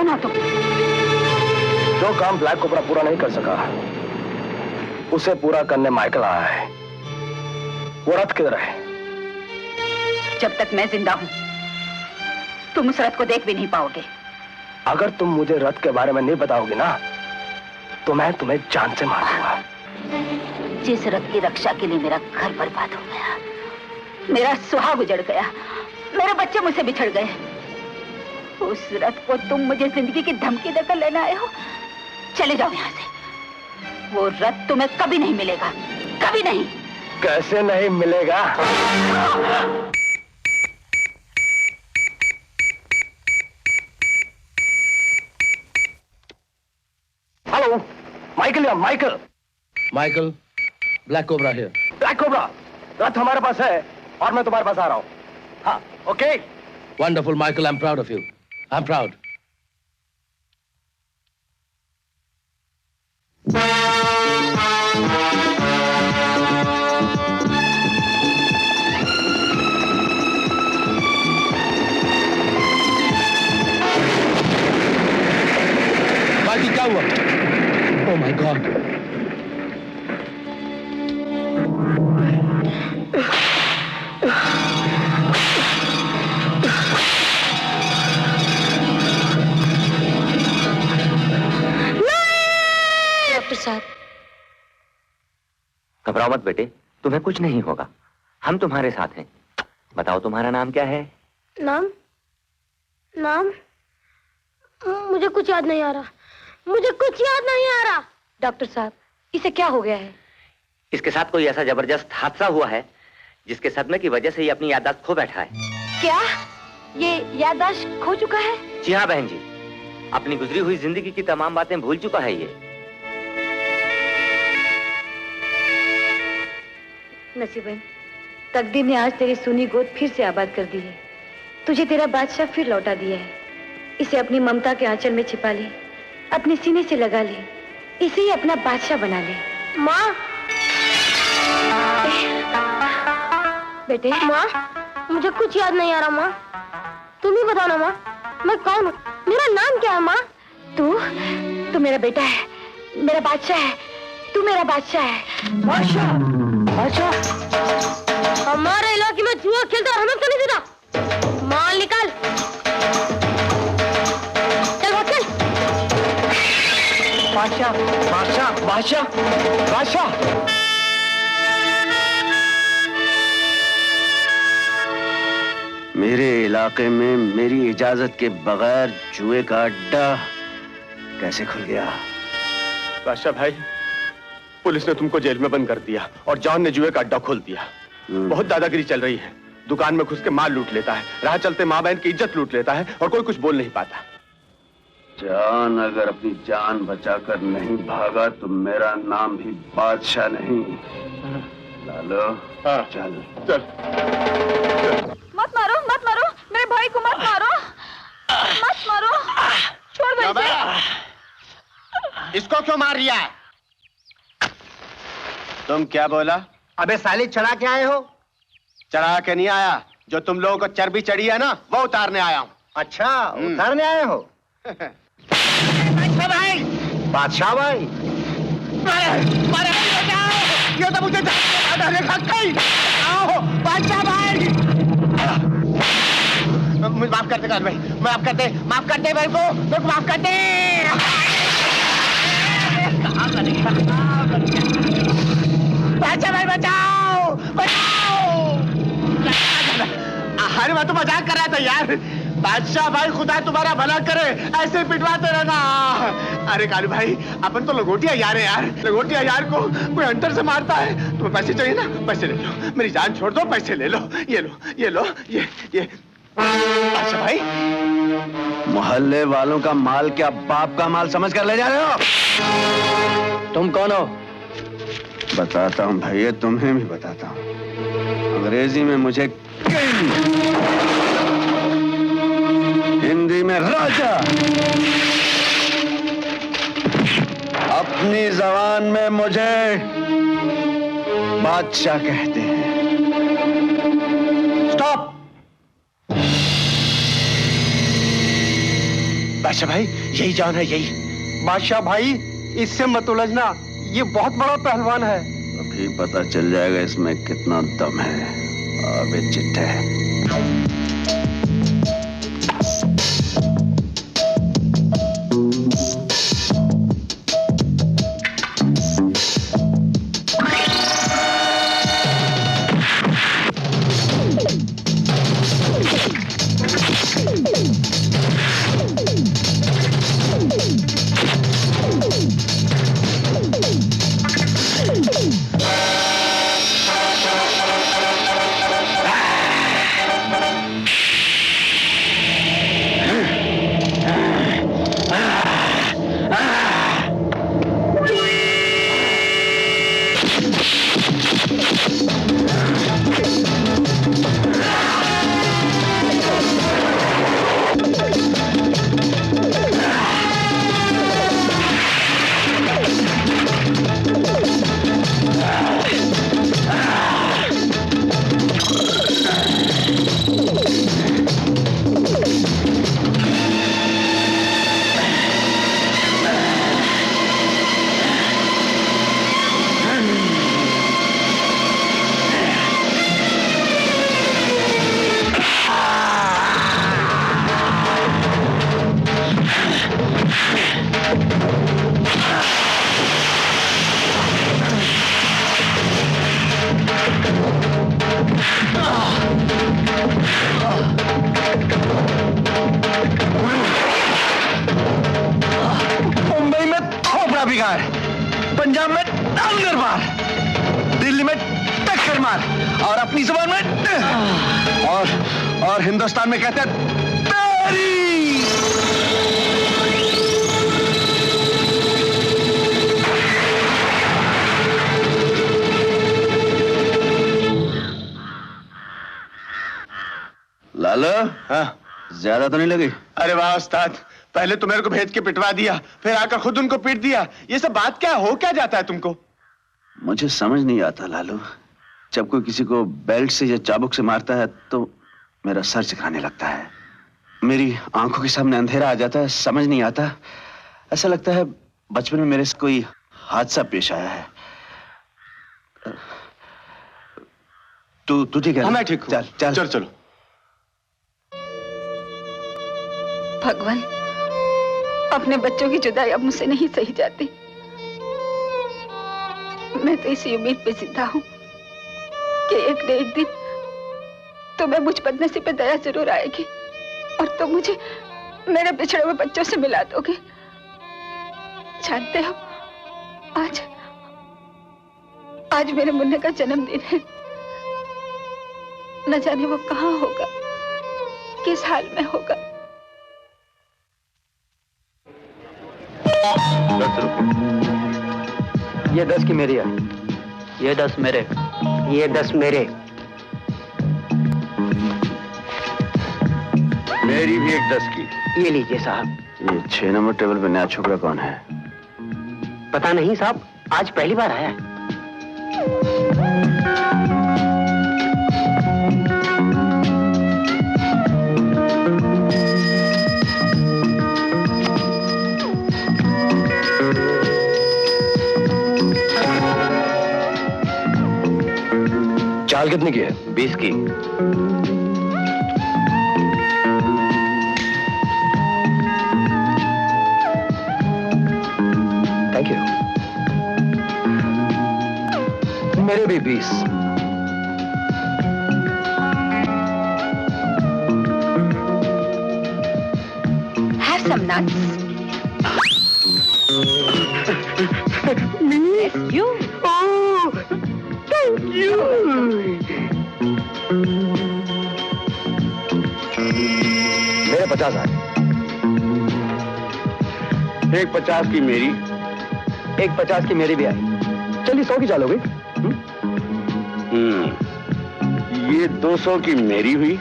कौन हो तुम? जो काम ब्लैक कोबरा पूरा नहीं कर सका उसे पूरा करने माइकल आया है। वो रथ किधर है? जब तक मैं जिंदा हूं तुम उस रथ को देख भी नहीं पाओगे। अगर तुम मुझे रथ के बारे में नहीं बताओगे ना तो मैं तुम्हें जान से मार दूंगा। जिस रथ की रक्षा के लिए मेरा घर बर्बाद हो गया, मेरा सुहाग उजड़ गया, मेरे बच्चे मुझसे बिछड़ गए, उस रथ को तुम मुझे जिंदगी की धमकी देकर लेने आए हो। चले जाओ यहाँ से। वो रथ तुम्हें कभी नहीं मिलेगा, कभी नहीं। कैसे नहीं मिलेगा? हेलो, माइकल या Michael? Michael, black cobra here. Black cobra, रथ हमारे पास है और मैं तुम्हारे पास आ रहा हूँ। हाँ, okay. Wonderful, Michael. I'm proud of you. I'm proud. बाकी क्या हुआ? Oh my God. साहब, घबराओ मत बेटे, तुम्हें कुछ नहीं होगा। हम तुम्हारे साथ हैं। बताओ तुम्हारा नाम क्या है? नाम मुझे कुछ याद नहीं आ रहा। मुझे कुछ याद नहीं आ रहा। डॉक्टर साहब, इसे क्या हो गया है? इसके साथ कोई ऐसा जबरदस्त हादसा हुआ है जिसके सदमे की वजह से ये अपनी याददाश्त खो बैठा है। क्या ये याददाश्त खो चुका है? जी हाँ बहन जी, अपनी गुजरी हुई जिंदगी की तमाम बातें भूल चुका है ये। नसीबन, तकदीर ने आज तेरी सुनी गोद फिर से आबाद कर दी है। तुझे तेरा बादशाह फिर लौटा दिया है। इसे अपनी ममता के आंचल में छिपा ले, अपने सीने से लगा ले, इसे ही अपना बादशाह बना ले। माँ, बेटे। माँ, मुझे कुछ याद नहीं आ रहा। माँ, तुम ही बताओ ना। माँ, मैं कौन हूँ? मेरा नाम क्या है? माँ, तू मेरा बेटा है, मेरा बादशाह है। तू मेरा बादशाह है। बादशाह, बादशाह। हमारे इलाके में जुआ खेलता और हमें तो नहीं देता। माल निकाल। चल भाग चल। बादशाह, बादशाह, बादशाह, बादशाह। मेरे इलाके में मेरी इजाजत के बगैर जुए का अड्डा कैसे खुल गया? बादशाह भाई, पुलिस ने तुमको जेल में बंद कर दिया और जॉन ने जुए का अड्डा खोल दिया। बहुत दादागिरी चल रही है। दुकान में घुस के माल लूट लेता है, राह चलते माँ बहन की इज्जत लूट लेता है और कोई कुछ बोल नहीं पाता। जॉन अगर अपनी जान बचाकर नहीं भागा तो मेरा नाम भी बादशाह नहीं। लालो, चल चल। मत मारो, मत मारो, मेरे भाई को मत मारो, मत मारो, छोड़ दो इसे। इसको क्यों मार रिया है? तुम क्या बोला? अबे साले चढ़ा के आए हो? चढ़ा के नहीं आया, जो तुम लोगों को चर्बी चढ़ी है ना वो उतारने आया हूँ। अच्छा, उतारने आए हो? भाई, बादशाह भाई, ये तो मुझे बादशाह भाई। माफ करते कान भाई, माफ करते मेरे को, माफ करते। बादशाह भाई बचाओ, बचाओ। अरे मैं तो मजाक कर रहा था यार। बादशाह भाई खुदा तुम्हारा भला करे, ऐसे पिटवाते रहना। अरे कालू भाई, अपन तो लंगोटिया यार है यार। लंगोटिया यार को कोई अंतर से मारता है। तुम्हें पैसे चाहिए ना? पैसे ले लो, मेरी जान छोड़ दो, पैसे ले लो। ये लो, ये लो, ये। अच्छा भाई, मोहल्ले वालों का माल क्या बाप का माल समझ कर ले जा रहे हो? तुम कौन हो? बताता हूँ भैया, तुम्हें भी बताता हूँ। अंग्रेजी में मुझे हिंदी में राजा, अपनी जबान में मुझे बादशाह कहते हैं। स्टॉप! बादशाह भाई यही जान है, यही। बादशाह भाई इससे मत उलझना, ये बहुत बड़ा पहलवान है। अभी पता चल जाएगा इसमें कितना दम है। अबे चिट्ठे, मुंबई में खोपड़ा बिगाड़, पंजाब में डांगर मार, दिल्ली में टक्कर मार, और अपनी जुबान में और हिंदुस्तान में कहते हैं तेरी। लालो, हाँ? ज्यादा तो नहीं लगी? अरे वाह उस्ताद, पहले तो मेरे को भेज के पिटवा दिया, फिर आकर खुद उनको पीट दिया। ये सब बात क्या हो क्या जाता है तुमको? मुझे समझ नहीं आता लालू, जब कोई किसी को बेल्ट से या चाबुक से मारता है तो मेरा सर चकराने लगता है, मेरी आंखों के सामने अंधेरा आ जाता है, समझ नहीं आता। ऐसा लगता है बचपन में मेरे से कोई हादसा पेश आया है। तू ठीक है? मैं ठीक हूँ। चल चल चल चलो। भगवान, अपने बच्चों की जुदाई अब मुझसे नहीं सही जाती। मैं तो इसी उम्मीद पे जिंदा हूँ कि एक न एक दिन तुम्हें मुझ बदनसीब पे दया जरूर आएगी और तुम मुझे मेरे बिछड़े हुए बच्चों से मिला दोगे। जानते हो, आज मेरे मुन्ने का जन्मदिन है। न जाने वो कहाँ होगा, किस हाल में होगा। 10 रुपए। ये 10 की मेरी है। ये 10 मेरे। ये 10 मेरे। मेरी भी एक 10 की। ये लीजिए साहब। ये 6 नंबर टेबल पे नया छोकरा कौन है? पता नहीं साहब, आज पहली बार आया है। चाल कितने की है? 20 की। Thank you. मेरे भी 20। Have some nuts. Yes, you. Thank you. मेरे 50 आए। एक 50 की मेरी, एक 50 की मेरी भी आई। चलिए 100 की चालोगे? ये 200 की मेरी हुई।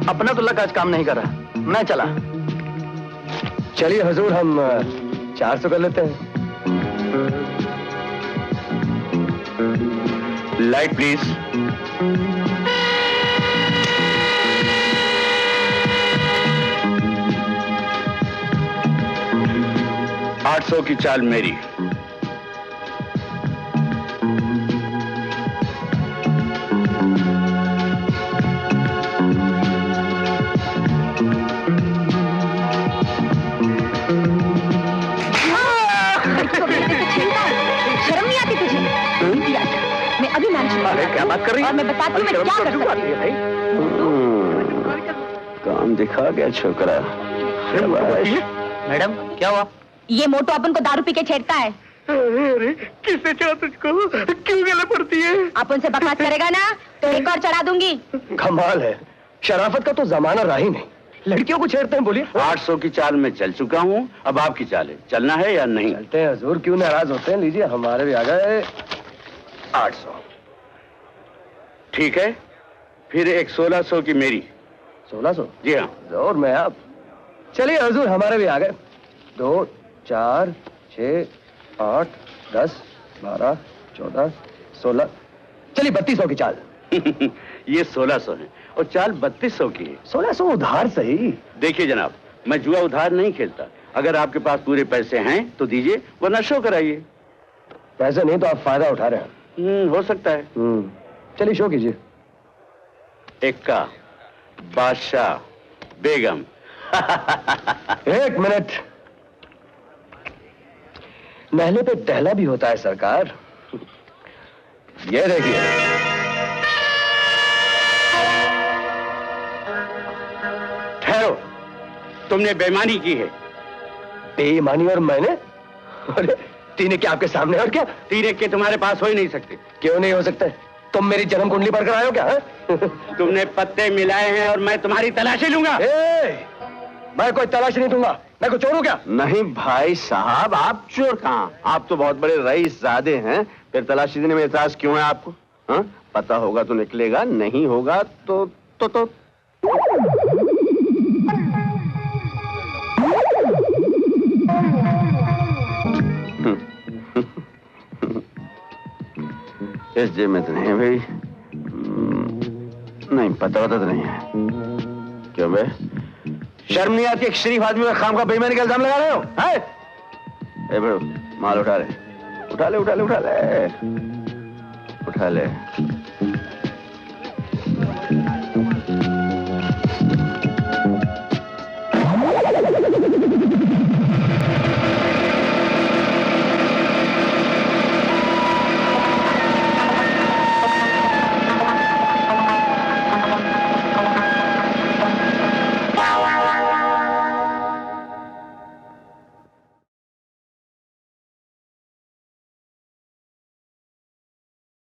अपना तो लक आज काम नहीं कर रहा, मैं चला। चलिए हुजूर, हम 400 कर लेते हैं। Light please. 800 की चाल मेरी। शर्म नहीं आती तुझे? मैं अभी मैनेज अरे क्या बात कर रही है? और मैं बताती हूँ मैं क्या कर सकती हूँ। भाई काम दिखा गया छोकरा। मैडम क्या हुआ? ये मोटू अपन को दारू पी के छेड़ता है। अरे किसने चढ़ा तुझको? क्यों गले पड़ती है? अपन से बकवास करेगा ना तो एक और चढ़ा दूंगी। कमाल है, शराफत का तो जमाना रहा ही नहीं, लड़कियों को छेड़ते हैं। बोलिए। 800 की चाल में चल चुका हूँ, अब आपकी चाल है, चलना है या नहीं? चलते हैं हजूर, क्यों नाराज होते हैं? लीजिए हमारे भी आ गए 800। ठीक है, फिर एक 1600 की मेरी। 1600? जी हाँ। और मैं आप। चलिए हजूर, हमारे भी आ गए। 2, 4, 6, 8, 10, 12, 14, 16। चलिए 3200 की चाल। ये 1600 है और चाल 3200 की है। 1600 उधार सही। देखिए जनाब, मैं जुआ उधार नहीं खेलता। अगर आपके पास पूरे पैसे हैं तो दीजिए, वरना शो कराइए। पैसे नहीं तो आप फायदा उठा रहे हैं। हो सकता है। चलिए शो कीजिए। इक्का, बादशाह, बेगम। एक मिनट, महले पे टहला भी होता है सरकार। ये देखिए। ठहरो, तुमने बेईमानी की है। बेईमानी और मैंने? अरे तीन के आपके सामने और क्या? 3 के तुम्हारे पास हो ही नहीं सकते। क्यों नहीं हो सकते? तुम मेरी जन्म कुंडली पर कराए हो क्या? तुमने पत्ते मिलाए हैं और मैं तुम्हारी तलाशी लूंगा। मैं कोई तलाश नहीं दूंगा। मैं कोई चोर हूं क्या? नहीं भाई साहब, आप चोर कहाँ? आप तो बहुत बड़े रईसजादे हैं, फिर तलाशी देने में एतराज क्यों है आपको? हाँ? पता होगा तो निकलेगा, नहीं होगा तो इस जेब में तो नहीं है भाई। नहीं, पता तो नहीं है। क्यों बे? शर्म नहीं आती? एक शरीफ आदमी में खाम का बेईमानी का इल्जाम लगा रहे हो? हैं? ए बड़ो, माल उठा ले, उठा ले, उठा ले, उठा ले, उठा ले।